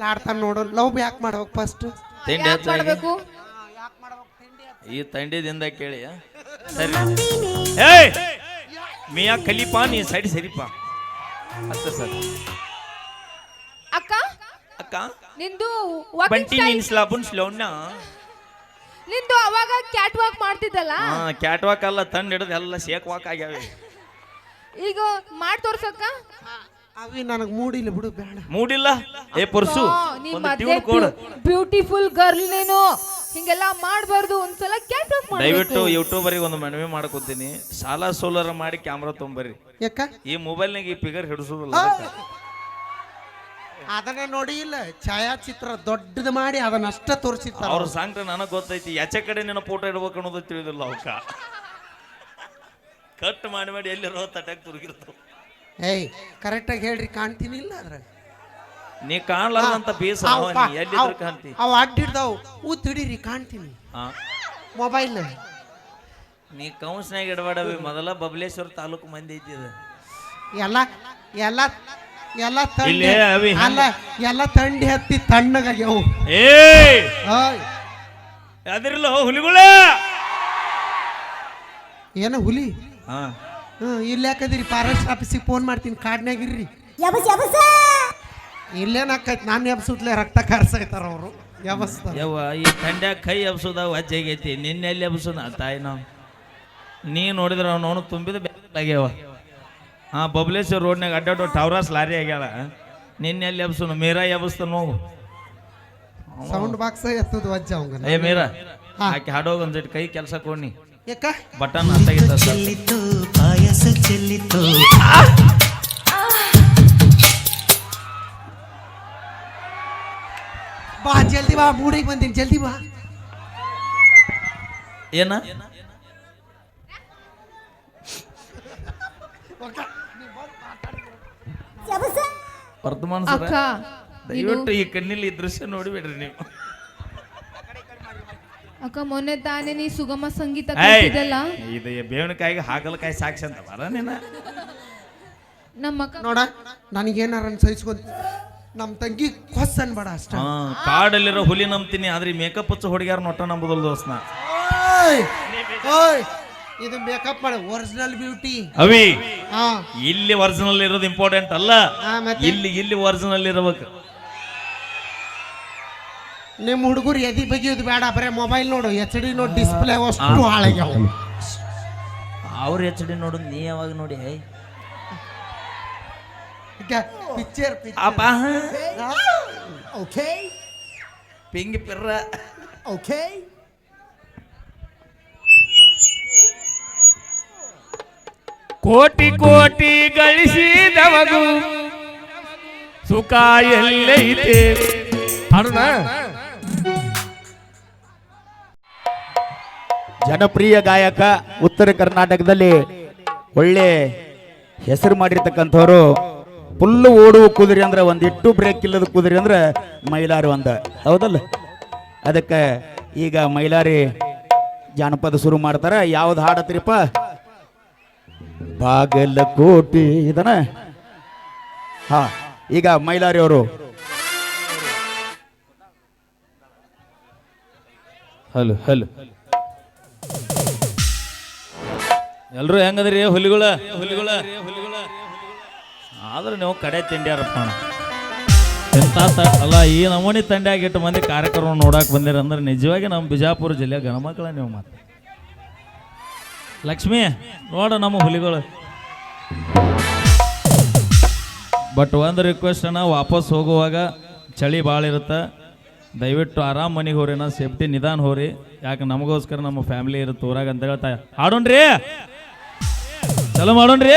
ಆಡ್ತಾನ ನೋಡು. ಲವ್ ಯಾಕೆ ಮಾಡ್ಬೇಕು ಫಸ್ಟ್? ತಿಂಡಿ ಯಾಕ್ ಮಾಡ್ಬೇಕು? ಈ ತಂಡಿದಿಂದ ಕೇಳಿ ಸರಿ. ಏಯ್ ಮಿಯಾ ಖಲೀಫಾ ನೀ ಸೈಡ್ ಸರಿಪಾ ಅತ್ತ ಸರ್. ಅಕ್ಕ ಅಕ್ಕ ನಿಂದು ಬಂಟಿ ನೀನ್ ಸ್ಲಾಬುನ್ ಸ್ಲೋನ್ನ ನಿಂದು ಅವಾಗ ಕ್ಯಾಟ್ ವಾಕ್ ಮಾಡ್ತಿದ್ದಲ್ಲ, ಕ್ಯಾಟ್ ವಾಕ್ ಅಲ್ಲ, ತಂಡ ಹಿಡಿದು ಎಲ್ಲ ಶೇಕ್ ವಾಕ್ ಆಗ್ಯಾವೆ. ಈಗ ಮಾಡಿ ತೋರ್ಸಕ್ಕ. ಅವಿ ನನಗೆ ಮೂಡಿಲ್ಲ ಬಿಡು, ಬೇಡ. ಮೂಡಿಲ್ಲ ಏ ಪರ್ಸು ಒಂದು ಟ್ಯೂನ್ ಕೊಡು. ಬ್ಯೂಟಿಫುಲ್ ಗರ್ಲ್ ನೀನು ಹಿಂಗೆಲ್ಲ ಮಾಡಬಾರ್ದು, ಒಂದ್ಸಲ ಕ್ಯಾಟ್ ವಾಕ್ ಮಾಡಿ. ದಯವಿಟ್ಟು ಯೂಟ್ಯೂಬರಿಗೆ ಒಂದು ಮನವಿ ಮಾಡ್ಕೊತೀನಿ, ಸಾಲ ಸೋಲರ ಮಾಡಿ ಕ್ಯಾಮ್ರಾ ತೊಂಬರ್ರಿ. ಯಾಕ ಈ ಮೊಬೈಲ್ನಾಗ ಈ ಫಿಗರ್ ಹಿಡಿಸೋದಿಲ್ಲ. ಅದನ್ನ ನೋಡಿ ಇಲ್ಲ, ಛಾಯಾಚಿತ್ರ ದೊಡ್ಡದು ಮಾಡಿ ಅದನ್ನಷ್ಟ ತೋರಿಸಿರ್ತಾರ. ಅವ್ರ ಸಾಂಗ್ರೆ ನನಗೆ ಗೊತ್ತೈತಿ, ಆಚೆ ಕಡೆ ನಿನ್ನ ಫೋಟೋ ಇಡ್ಬೇಕು ಅನ್ನೋದು ತಿಳಿದಿಲ್ಲ ಅವಕ್ಕ. ಕಟ್ ಮಾಡಿ ಮಾಡಿ ಎಲ್ಲಿರೋ ತಟ್ಯಾಗ ತುರುಗಿರ್ತಾವ. ಏಯ್ ಕರೆಕ್ಟಾಗಿ ಹೇಳ್ರಿ, ಕಾಣ್ತೀನಿ ಇಲ್ಲ ಅದ್ರಾಗ. ನೀ ಕಾಣ್ಲಾರ್ದಂತ ಬೇಸ ಎಲ್ಲಿದ್ರು ಕಾಣ್ತಿ. ಅವು ಅಡ್ಡಿಡ್ದಾವ್ ಊತ್ ಹಿಡೀರಿ, ಕಾಣ್ತೀನಿ ಮೊಬೈಲ್. ನೀ ಕೌನ್ಸ್ನಾಗ ಇಡಬೇಡವಿ. ಮೊದಲ ಬಬಲೇಶ್ವರ ತಾಲೂಕು ಮಂದಿ ಐತಿದ. ಎಲ್ಲ ಎಲ್ಲ ಎಲ್ಲ ತಂಡಿ ಅಲ್ಲ, ಎಲ್ಲ ತಂಡಿ ಹತ್ತಿ ತಣ್ಣಗಾಗ್ಯಾವು. ಅದಿರಲ್ಲ ಹುಲಿಗಳ ಏನ ಹುಲಿ? ಇಲ್ಲಿ ಯಾಕದಿರಿ? ಫಾರೆಸ್ಟ್ ಆಫೀಸಿಗೆ ಫೋನ್ ಮಾಡ್ತೀನಿ, ಕಾಡ್ನಾಗಿರ್ರಿ. ಇಲ್ಲೇನಾಕೈತಿ? ನಾನು ಎಬ್ಸುತ್ಲೆ ರಕ್ತ ಕಾರ್ಸೈತಾರ ಅವರು. ಯವ್ವ ಈ ತಂಡ್ಯಾಗ ಕೈ ಎಬ್ಸೋದ ವಜ್ಜಾಗೈತಿ. ನಿನ್ನೆಲ್ಲಿ ಎಬ್ಸೋದ ತಾಯಿ ನಾವು ನೀ ನೋಡಿದ್ರ ಅವನು ತುಂಬಿದ ಆಗ್ಯಾವ. ಬಬಲೇಶ್ವರ ರೋಡ್ನಾಗ ಅಡ್ಡಾಡೋ ಟವರಾಸ್ ಲಾರಿ ಆಗ್ಯಾಳ. ನಿನ್ನೆಲ್ಲಿ ಎಬ್ಸೋನು ಮೀರಾ ಎಬ್ಸ್ತ ನೋವು. ಸೌಂಡ್ ಬಾಕ್ಸ್ ಎತ್ತದ ವಜ್ಜ ಅವಂಗ. ಏ ಮೀರಾ ಆಕೆ ಹಾಡೋಗ ಒಂದ್ ಕೈ ಕೆಲಸ ಕೊಡ್ನಿ. ಯಾಕ ಬಟನ್ ಅಂತಾಗಿತ್ತ ಪಾಯಸ ಚೆಲ್ಲಿತ್ತು. ಬಾ ಜಲ್ದಿ ಬಾ, ಮೂಡಿಗೆ ಬಂದೀನಿ, ಜಲ್ದಿ ಬಾ. ಏನ ವರ್ತಮಾನ ಸರ ದಯವಿಟ್ಟು ಈ ಕಣ್ಣಿಲ್ಲಿ ಈ ದೃಶ್ಯ ನೋಡಿಬಿಡ್ರಿ ನೀವು. ಅಕ್ಕ ಮೊನ್ನೆ ತಾನೇ ನೀ ಸುಗಮ ಸಂಗೀತ ಕಲಿತಿದ್ದಲ್ಲ, ಇದು ಬೇವನಕಾಯಿಗೆ ಹಾಗಲಕಾಯಿ ಸಾಕ್ಷಿ ಅಂತ ಬರ ನೀನ. ನಮ್ಮ ಅಕ್ಕ ನೋಡ, ನನಗೇನಾರ ಸಹಿಸ್ಕೊಂತ, ನಮ್ಮ ತಂಗಿ ಕೊಸ್ ಅನ್ಬೇಡ ಅಷ್ಟ. ಕಾಡಲ್ಲಿರೋ ಹುಲಿ ನಂಬ್ತೀನಿ, ಆದ್ರೆ ಮೇಕಪ್ ಹಚ್ಚ ಹುಡುಗ್ಯಾರ ನೊಟ್ಟ ನಂಬುದಲ್ ದೋಸ್ನ. ಇದು ಮೇಕಪ್ ಮಾಡಿ ಒರಿಜಿನಲ್ ಬ್ಯೂಟಿ ಅವಿ. ಇಲ್ಲಿ ಒರಿಜಿನಲ್ ಇರೋದು ಇಂಪಾರ್ಟೆಂಟ್ ಅಲ್ಲ, ಇಲ್ಲಿ ಒರಿಜಿನಲ್ ಇರಬೇಕು. ನಿಮ್ಮ ಹುಡುಗರು ಎದಿ ಬಗೆಯೋದು ಬೇಡ, ಬರೇ ಮೊಬೈಲ್ ನೋಡು. HD ನೋಡು, ಡಿಸ್ಪ್ಲೇ ಅಷ್ಟು ಹಾಳಾಗ್ಯಾವ. ಅವ್ರ HD ನೋಡು, ನೀ ಯಾವಾಗ ನೋಡಿ ಪಿಕ್ಚರ್ ಓಕೆ ಪಿಂಗಿ ಪಿರ್ರ ಓಕೆ. ಕೋಟಿ ಕೋಟಿ ಗಳಿಸಿದವಗೂ ಸುಖ ಎಲ್ಲೈತೆ. ಅರುಣ ಜನಪ್ರಿಯ ಗಾಯಕ, ಉತ್ತರ ಕರ್ನಾಟಕದಲ್ಲಿ ಒಳ್ಳೆ ಹೆಸರು ಮಾಡಿರ್ತಕ್ಕಂಥವ್ರು. ಫುಲ್ಲು ಓಡುವ ಕುದುರೆ ಅಂದ್ರೆ, ಒಂದಿಟ್ಟು ಬ್ರೇಕ್ ಇಲ್ಲದ ಕುದುರೆ ಅಂದ್ರೆ ಮೈಲಾರಿ ಒಂದ, ಹೌದಲ್ಲ? ಅದಕ್ಕೆ ಈಗ ಮೈಲಾರಿ ಜಾನಪದ ಶುರು ಮಾಡ್ತಾರ. ಯಾವ್ದು ಹಾಡತ್ರಿಪ್ಪ? ಬಾಗಲಕೋಟೆ ಇದನ. ಈಗ ಮೈಲಾರಿ ಅವರು. ಹಲೋ ಹಲೋ, ಎಲ್ರು ಹೆಂಗದ್ರಿ ಹುಲಿಗಳ? ಆದ್ರೆ ನೀವು ಕಡೆ ತಿಂಡ್ಯಾರಪ್ಪ ಎಂತ ಅಲ್ಲ. ಈ ನಮೂನಿ ತಂಡ್ಯಾಗ ಇಟ್ಟು ಮಂದಿ ಕಾರ್ಯಕ್ರಮ ನೋಡಕ್ ಬಂದಿರ ಅಂದ್ರೆ ನಿಜವಾಗಿ ನಮ್ಮ ಬಿಜಾಪುರ ಜಿಲ್ಲೆ ಗಣಮಕ್ಕಳ ನೀವು. ಮತ್ತೆ ಲಕ್ಷ್ಮಿ ನೋಡ ನಮ್ಮ ಹುಲಿಗಳು. ಬಟ್ ಒಂದು ರಿಕ್ವೆಸ್ಟ್ ಅನ್ನ, ವಾಪಸ್ ಹೋಗುವಾಗ ಚಳಿ ಭಾಳ ಇರುತ್ತೆ, ದಯವಿಟ್ಟು ಆರಾಮ್ ಮನೆಗೆ ಹೋರಿನ, ಸೇಫ್ಟಿ ನಿಧಾನ ಹೋರಿ. ಯಾಕೆ ನಮಗೋಸ್ಕರ ನಮ್ಮ ಫ್ಯಾಮಿಲಿ ಇರುತ್ತೆ ಊರಾಗ ಅಂತ ಹೇಳ್ತಾ. ಆಡೋಣ್ರಿ, ಚಲೋ ಮಾಡೋಣ್ರಿ.